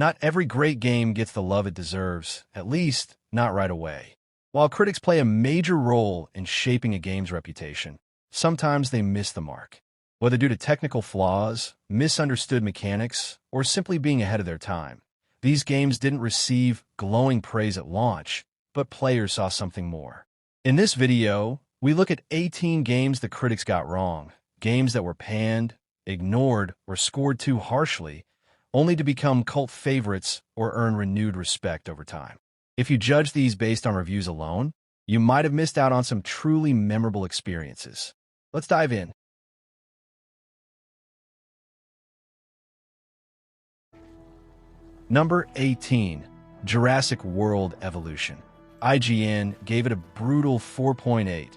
Not every great game gets the love it deserves, at least not right away. While critics play a major role in shaping a game's reputation, sometimes they miss the mark. Whether due to technical flaws, misunderstood mechanics, or simply being ahead of their time, these games didn't receive glowing praise at launch, but players saw something more. In this video, we look at 18 games the critics got wrong, games that were panned, ignored, or scored too harshly, only to become cult favorites or earn renewed respect over time. If you judge these based on reviews alone, you might have missed out on some truly memorable experiences. Let's dive in. Number 18, Jurassic World Evolution. IGN gave it a brutal 4.8,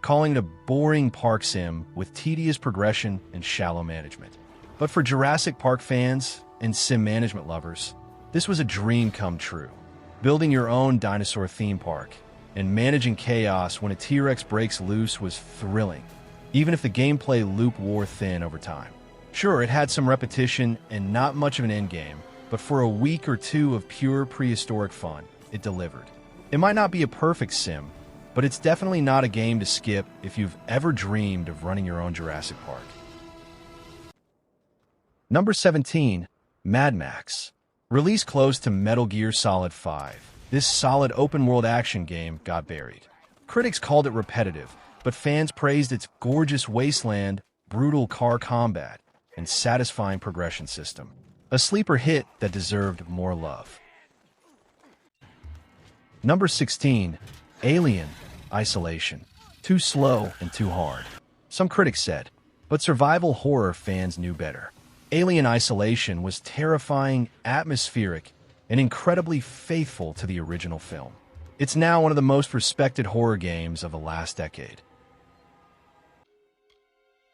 calling it a boring park sim with tedious progression and shallow management. But for Jurassic Park fans and sim management lovers, this was a dream come true. Building your own dinosaur theme park and managing chaos when a T-Rex breaks loose was thrilling, even if the gameplay loop wore thin over time. Sure, it had some repetition and not much of an endgame, but for a week or two of pure prehistoric fun, it delivered. It might not be a perfect sim, but it's definitely not a game to skip if you've ever dreamed of running your own Jurassic Park. Number 17, Mad Max. Released close to Metal Gear Solid 5, this solid open-world action game got buried. Critics called it repetitive, but fans praised its gorgeous wasteland, brutal car combat, and satisfying progression system. A sleeper hit that deserved more love. Number 16, Alien Isolation. Too slow and too hard, some critics said, but survival horror fans knew better. Alien Isolation was terrifying, atmospheric, and incredibly faithful to the original film. It's now one of the most respected horror games of the last decade.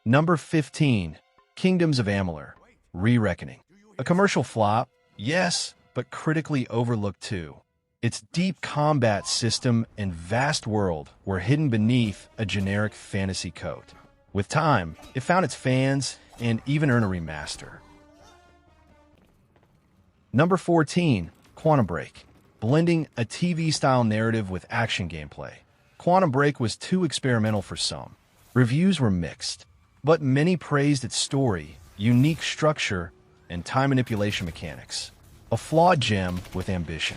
Number 15, Kingdoms of Amalur: Re-Reckoning. A commercial flop, yes, but critically overlooked too. Its deep combat system and vast world were hidden beneath a generic fantasy coat. With time, it found its fans and even earned a remaster. Number 14, Quantum Break. Blending a TV-style narrative with action gameplay, Quantum Break was too experimental for some. Reviews were mixed, but many praised its story, unique structure, and time manipulation mechanics. A flawed gem with ambition.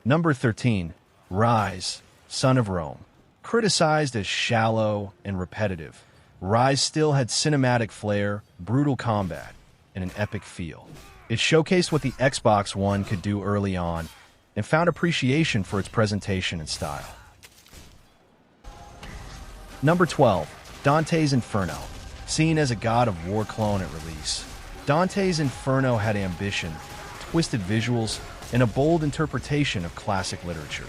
Number 13, Ryse, Son of Rome. Criticized as shallow and repetitive, Ryse still had cinematic flair, brutal combat, and an epic feel. It showcased what the Xbox One could do early on and found appreciation for its presentation and style. Number 12, Dante's Inferno. Seen as a God of War clone at release, Dante's Inferno had ambition, twisted visuals, and a bold interpretation of classic literature.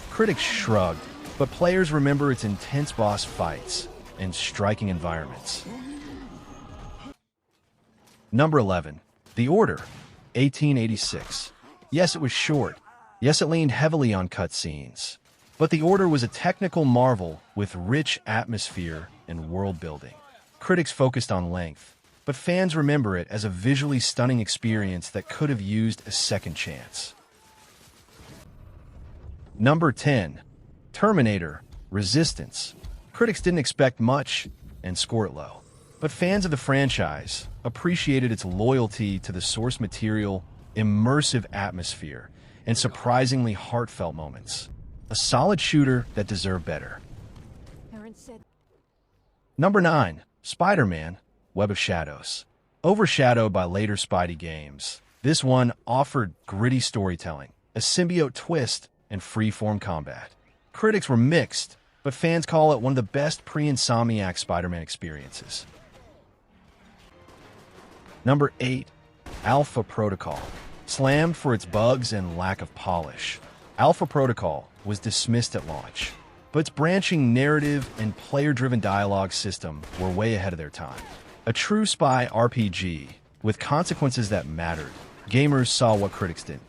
Critics shrugged, but players remember its intense boss fights and striking environments. Number 11, The Order, 1886. Yes, it was short. Yes, it leaned heavily on cutscenes. But The Order was a technical marvel with rich atmosphere and world building. Critics focused on length, but fans remember it as a visually stunning experience that could have used a second chance. Number 10, Terminator: Resistance. Critics didn't expect much and score it low, but fans of the franchise appreciated its loyalty to the source material, immersive atmosphere, and surprisingly heartfelt moments. A solid shooter that deserved better. Number 9, Spider-Man: Web of Shadows. Overshadowed by later Spidey games, this one offered gritty storytelling, a symbiote twist, and free-form combat. Critics were mixed, but fans call it one of the best pre-Insomniac Spider-Man experiences. Number 8, Alpha Protocol. Slammed for its bugs and lack of polish, Alpha Protocol was dismissed at launch, but its branching narrative and player-driven dialogue system were way ahead of their time. A true spy RPG with consequences that mattered. Gamers saw what critics didn't.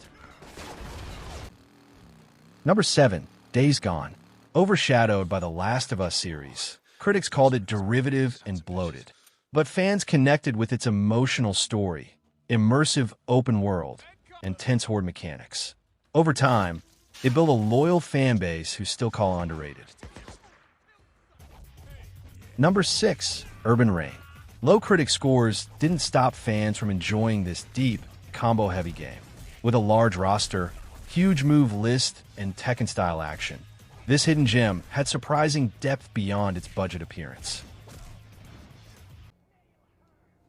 Number 7, Days Gone. Overshadowed by the Last of Us series, critics called it derivative and bloated, but fans connected with its emotional story, immersive open world, and tense horde mechanics. Over time, it built a loyal fan base who still call it underrated. Number 6, Urban Reign. Low critic scores didn't stop fans from enjoying this deep, combo-heavy game. With a large roster, huge move list, and Tekken-style action, this hidden gem had surprising depth beyond its budget appearance.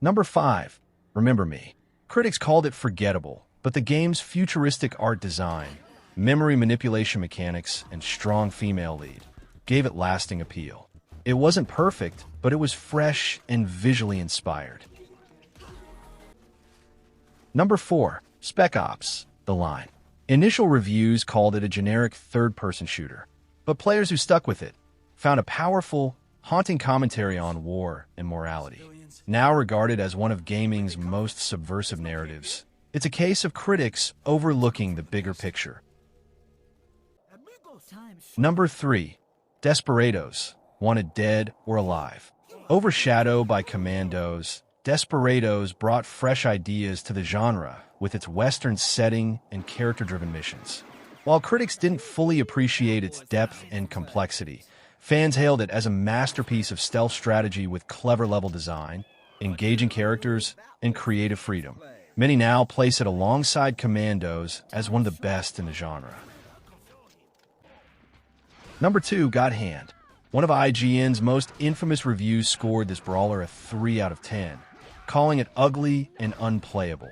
Number 5, Remember Me. Critics called it forgettable, but the game's futuristic art design, memory manipulation mechanics, and strong female lead gave it lasting appeal. It wasn't perfect, but it was fresh and visually inspired. Number 4, Spec Ops: The Line. Initial reviews called it a generic third-person shooter, but players who stuck with it found a powerful, haunting commentary on war and morality. Now regarded as one of gaming's most subversive narratives, it's a case of critics overlooking the bigger picture. Number 3, Desperados: Wanted Dead or Alive. Overshadowed by Commandos, Desperados brought fresh ideas to the genre with its Western setting and character-driven missions. While critics didn't fully appreciate its depth and complexity, fans hailed it as a masterpiece of stealth strategy with clever level design, engaging characters, and creative freedom. Many now place it alongside Commandos as one of the best in the genre. Number 2, God Hand. One of IGN's most infamous reviews scored this brawler a 3 out of 10, calling it ugly and unplayable.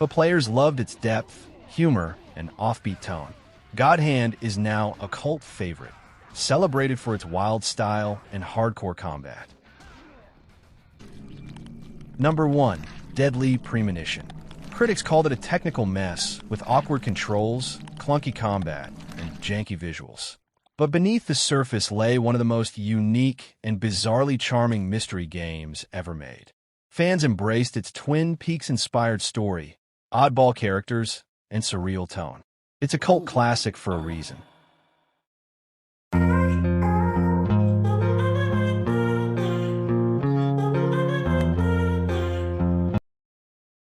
But players loved its depth, humor, and offbeat tone. God Hand is now a cult favorite, celebrated for its wild style and hardcore combat. Number 1, Deadly Premonition. Critics called it a technical mess with awkward controls, clunky combat, and janky visuals. But beneath the surface lay one of the most unique and bizarrely charming mystery games ever made. Fans embraced its Twin Peaks-inspired story, oddball characters, and surreal tone. It's a cult classic for a reason.